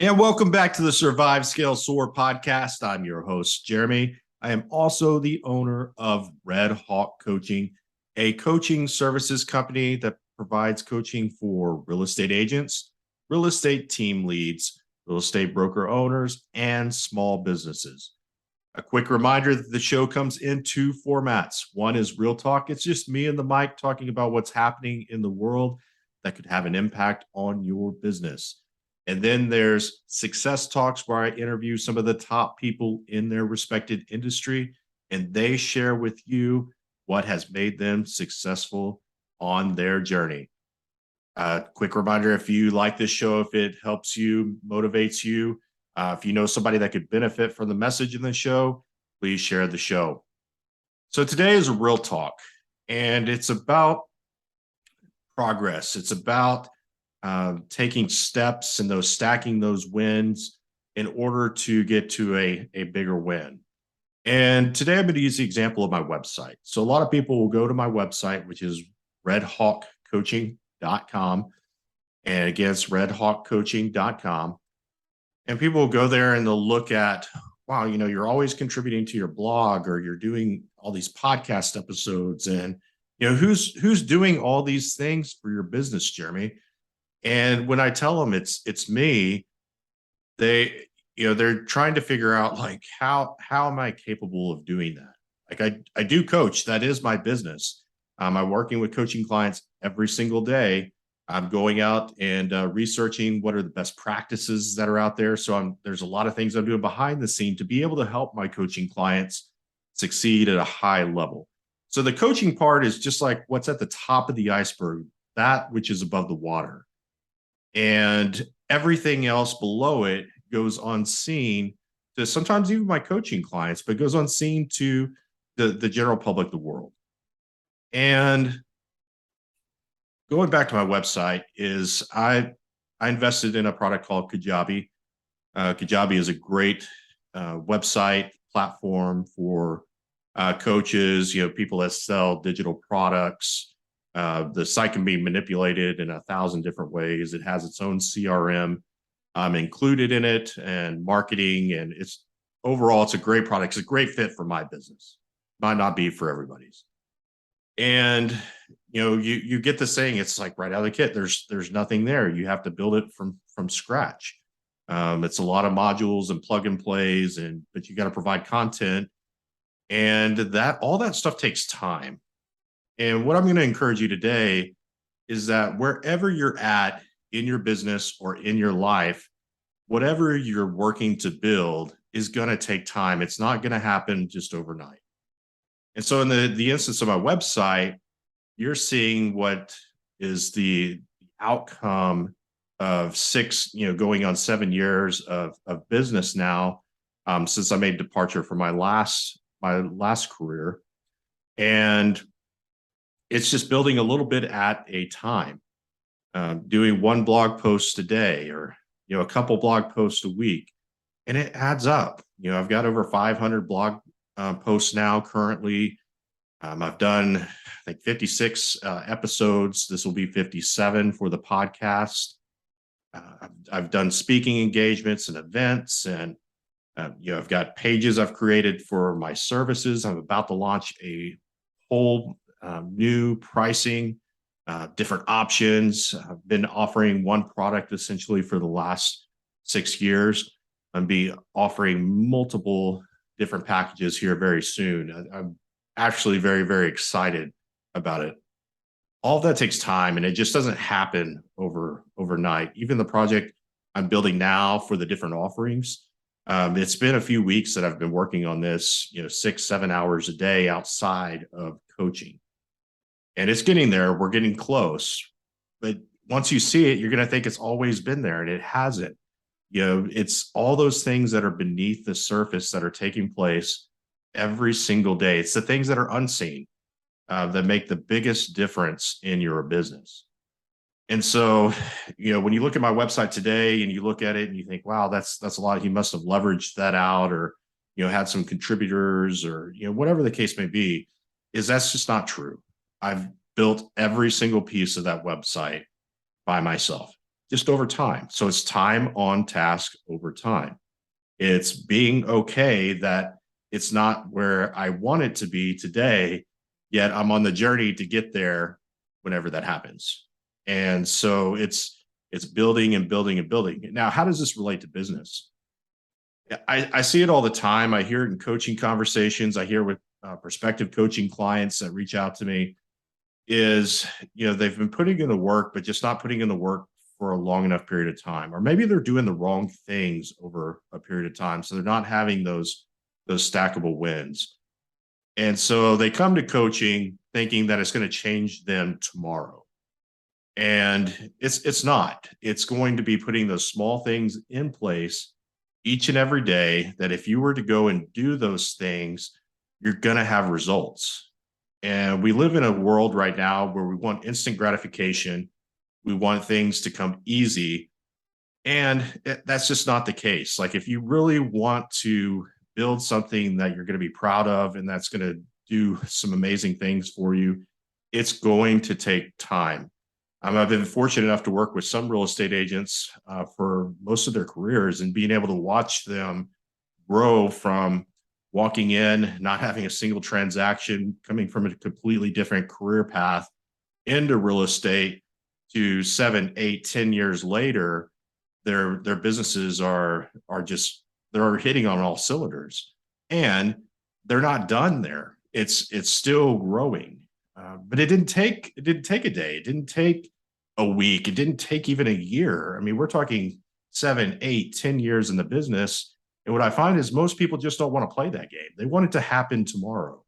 And welcome back to the Survive Scale Soar podcast. I'm your host, Jeremy. I am also the owner of Red Hawk Coaching, a coaching services company that provides coaching for real estate agents, real estate team leads, real estate broker owners, and small businesses. A quick reminder that the show comes in two formats. One is Real Talk. It's just me and the mic talking about what's happening in the world that could have an impact on your business. And then there's Success Talks, where I interview some of the top people in their respected industry, and they share with you what has made them successful on their journey. Quick reminder, if you like this show, if it helps you, motivates you, if you know somebody that could benefit from the message in the show, please share the show. So today is a Real Talk, and it's about progress. It's about taking steps and stacking those wins in order to get to a bigger win. And today I'm going to use the example of my website. So a lot of people will go to my website, which is redhawkcoaching.com. And again, it's redhawkcoaching.com. And people will go there and they'll look at, wow, you're always contributing to your blog, or you're doing all these podcast episodes. And, who's doing all these things for your business, Jeremy? And when I tell them it's me, they're trying to figure out, like, how am I capable of doing that? Like, I do coach. That is my business. I'm working with coaching clients every single day. I'm going out and researching what are the best practices that are out there. So there's a lot of things I'm doing behind the scene to be able to help my coaching clients succeed at a high level. So the coaching part is just like what's at the top of the iceberg, that which is above the water. And everything else below it goes unseen to sometimes even my coaching clients, but goes unseen to the general public, the world. And going back to my website is I invested in a product called Kajabi. Kajabi is a great website platform for coaches, people that sell digital products. The site can be manipulated in 1,000 different ways. It has its own CRM included in it, and marketing, and it's a great product. It's a great fit for my business. Might not be for everybody's. And you get the saying, it's like right out of the kit. There's nothing there. You have to build it from scratch. It's a lot of modules and plug and plays, but you got to provide content, and all that stuff takes time. And what I'm going to encourage you today is that wherever you're at in your business or in your life, whatever you're working to build is going to take time. It's not going to happen just overnight. And so in the instance of my website, you're seeing what is the outcome of going on 7 years of business now, since I made departure from my last career. And it's just building a little bit at a time, doing one blog post a day, or a couple blog posts a week, and it adds up. I've got over 500 blog posts now currently. I've done, I think, 56 episodes. This will be 57 for the podcast. I've done speaking engagements and events, and I've got pages I've created for my services. I'm about to launch a whole new pricing, different options. I've been offering one product essentially for the last 6 years. I'll be offering multiple different packages here very soon. I'm actually very, very excited about it. All of that takes time, and it just doesn't happen overnight. Even the project I'm building now for the different offerings, it's been a few weeks that I've been working on this, 6-7 hours a day outside of coaching. And it's getting there. We're getting close. But once you see it, you're going to think it's always been there, and it hasn't. It's all those things that are beneath the surface that are taking place every single day. It's the things that are unseen that make the biggest difference in your business. And so, when you look at my website today and you look at it and you think, wow, that's a lot. He must have leveraged that out, or, had some contributors, or, whatever the case may be, that's just not true. I've built every single piece of that website by myself. just over time. So it's time on task over time. It's being okay that it's not where I want it to be today, yet I'm on the journey to get there whenever that happens. And so it's building and building and building. Now, how does this relate to business? I see it all the time. I hear it in coaching conversations. I hear with prospective coaching clients that reach out to me is, they've been putting in the work, but just not putting in the work for a long enough period of time, or maybe they're doing the wrong things over a period of time. So they're not having those stackable wins. And so they come to coaching thinking that it's going to change them tomorrow. And it's not. It's going to be putting those small things in place each and every day that if you were to go and do those things, you're going to have results. And we live in a world right now where we want instant gratification. We want things to come easy. And that's just not the case. Like if you really want to build something that you're going to be proud of and that's going to do some amazing things for you, it's going to take time. I've been fortunate enough to work with some real estate agents for most of their careers, and being able to watch them grow from walking in, not having a single transaction, coming from a completely different career path into real estate to 7, 8, 10 years later, their businesses are just, they're hitting on all cylinders, and they're not done there. It's still growing. But it didn't take a day. It didn't take a week. It didn't take even a year. I mean, we're talking 7, 8, 10 years in the business. And what I find is most people just don't want to play that game. They want it to happen tomorrow.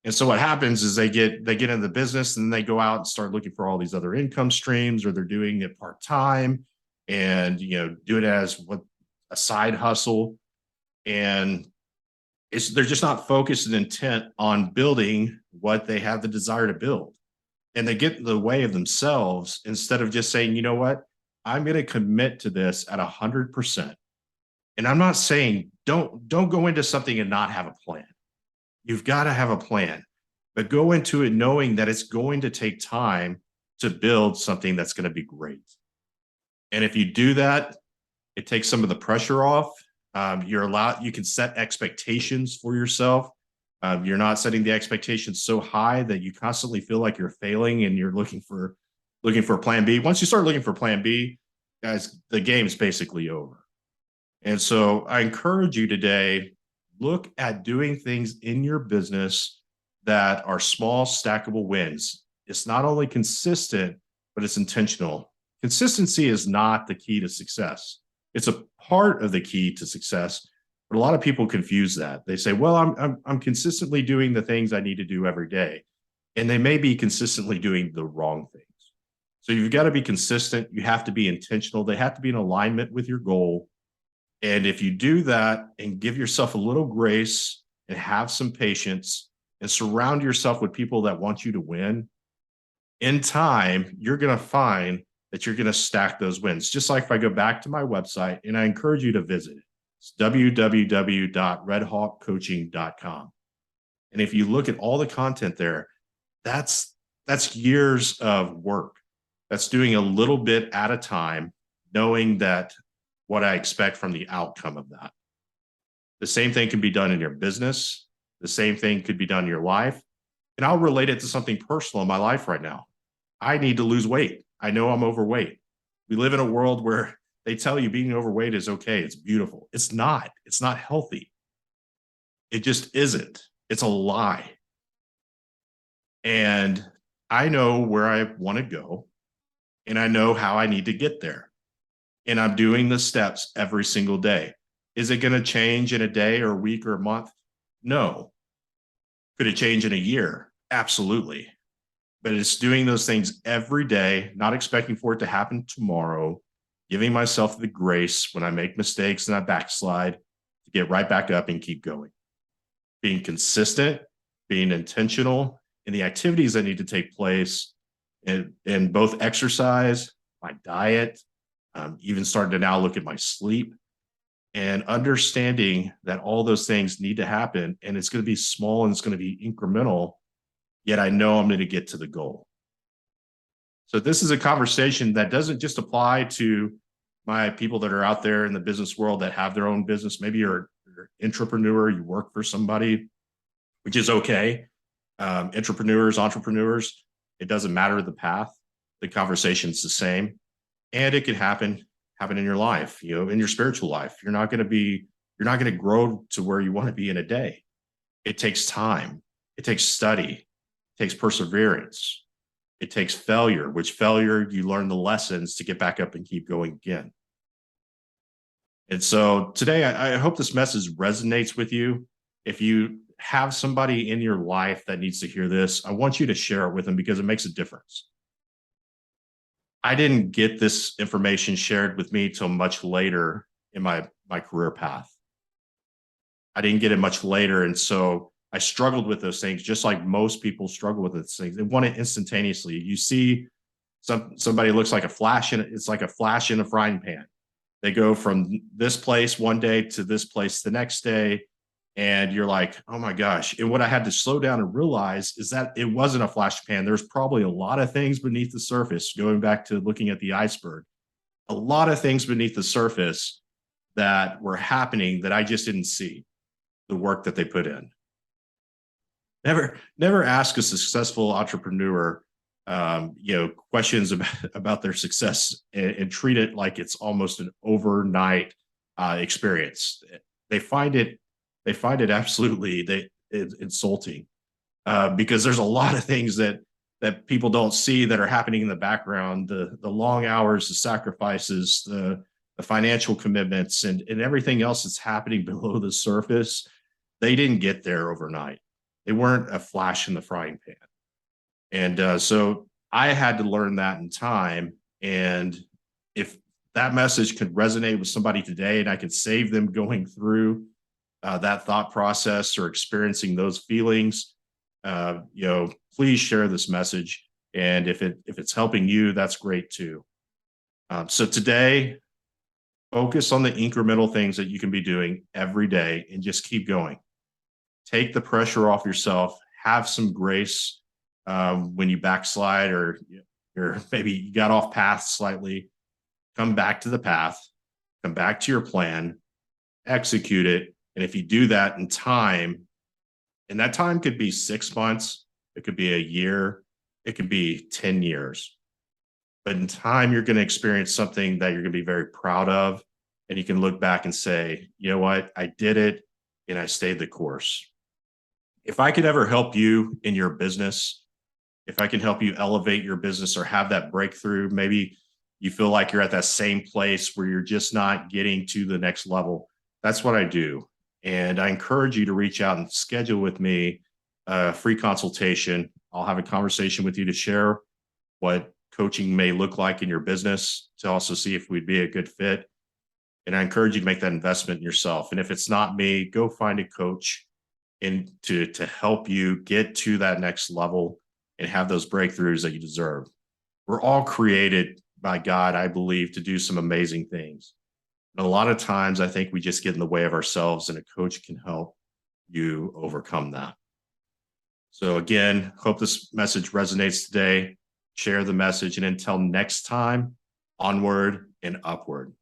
And so what happens is they get into the business and they go out and start looking for all these other income streams, or they're doing it part-time and, do it as a side hustle. And they're just not focused and intent on building what they have the desire to build. And they get in the way of themselves instead of just saying, you know what, I'm going to commit to this at 100%. And I'm not saying don't go into something and not have a plan. You've got to have a plan, but go into it knowing that it's going to take time to build something that's going to be great. And if you do that, it takes some of the pressure off. You can set expectations for yourself. You're not setting the expectations so high that you constantly feel like you're failing and you're looking for plan B. Once you start looking for plan B, guys, the game's basically over. And so I encourage you today, look at doing things in your business that are small, stackable wins. It's not only consistent, but it's intentional. Consistency is not the key to success. It's a part of the key to success, but a lot of people confuse that. They say, well, I'm consistently doing the things I need to do every day. And they may be consistently doing the wrong things. So you've got to be consistent. You have to be intentional. They have to be in alignment with your goal. And if you do that and give yourself a little grace and have some patience and surround yourself with people that want you to win, in time, you're going to find that you're going to stack those wins. Just like if I go back to my website, and I encourage you to visit it. It's www.redhawkcoaching.com. And if you look at all the content there, that's years of work. That's doing a little bit at a time, knowing that what I expect from the outcome of that. The same thing can be done in your business. The same thing could be done in your life. And I'll relate it to something personal in my life right now. I need to lose weight. I know I'm overweight. We live in a world where they tell you being overweight is okay. It's beautiful. It's not. It's not healthy. It just isn't. It's a lie. And I know where I want to go, and I know how I need to get there. And I'm doing the steps every single day. Is it going to change in a day or a week or a month? No. Could it change in a year? Absolutely. But it's doing those things every day, not expecting for it to happen tomorrow, giving myself the grace when I make mistakes and I backslide to get right back up and keep going. Being consistent, being intentional in the activities that need to take place in both exercise, my diet, even starting to now look at my sleep, and understanding that all those things need to happen, and it's going to be small and it's going to be incremental, yet I know I'm going to get to the goal. So this is a conversation that doesn't just apply to my people that are out there in the business world that have their own business. Maybe you're an entrepreneur, you work for somebody, which is okay. Entrepreneurs, it doesn't matter the path. The conversation's the same. And it can happen in your life, in your spiritual life. You're not going to grow to where you want to be in a day. It takes time. It takes study. It takes perseverance. It takes failure, which failure, you learn the lessons to get back up and keep going again. And so today, I hope this message resonates with you. If you have somebody in your life that needs to hear this, I want you to share it with them because it makes a difference. I didn't get this information shared with me till much later in my career path. I didn't get it much later. And so I struggled with those things, just like most people struggle with those things. They want it instantaneously. You see somebody looks like a flash, and it's like a flash in a frying pan. They go from this place one day to this place the next day. And you're like, oh my gosh. And what I had to slow down and realize is that it wasn't a flash pan. There's probably a lot of things beneath the surface, going back to looking at the iceberg, a lot of things beneath the surface that were happening that I just didn't see the work that they put in. Never ask a successful entrepreneur, questions about their success and treat it like it's almost an overnight experience. They find it absolutely insulting because there's a lot of things that people don't see that are happening in the background, the long hours, the sacrifices, the financial commitments, and everything else that's happening below the surface. They didn't get there overnight. They weren't a flash in the frying pan. And so I had to learn that in time. And if that message could resonate with somebody today and I could save them going through that thought process or experiencing those feelings, please share this message. And if it's helping you, that's great too. So today, focus on the incremental things that you can be doing every day and just keep going. Take the pressure off yourself. Have some grace when you backslide or maybe you got off path slightly. Come back to the path. Come back to your plan. Execute it. And if you do that in time, and that time could be 6 months, it could be a year, it could be 10 years. But in time, you're going to experience something that you're going to be very proud of. And you can look back and say, you know what, I did it and I stayed the course. If I could ever help you in your business, if I can help you elevate your business or have that breakthrough, maybe you feel like you're at that same place where you're just not getting to the next level. That's what I do. And I encourage you to reach out and schedule with me a free consultation. I'll have a conversation with you to share what coaching may look like in your business, to also see if we'd be a good fit. And I encourage you to make that investment in yourself. And if it's not me, go find a coach and to help you get to that next level and have those breakthroughs that you deserve. We're all created by God, I believe, to do some amazing things. And a lot of times I think we just get in the way of ourselves, and a coach can help you overcome that. So again, hope this message resonates today. Share the message, and until next time, onward and upward.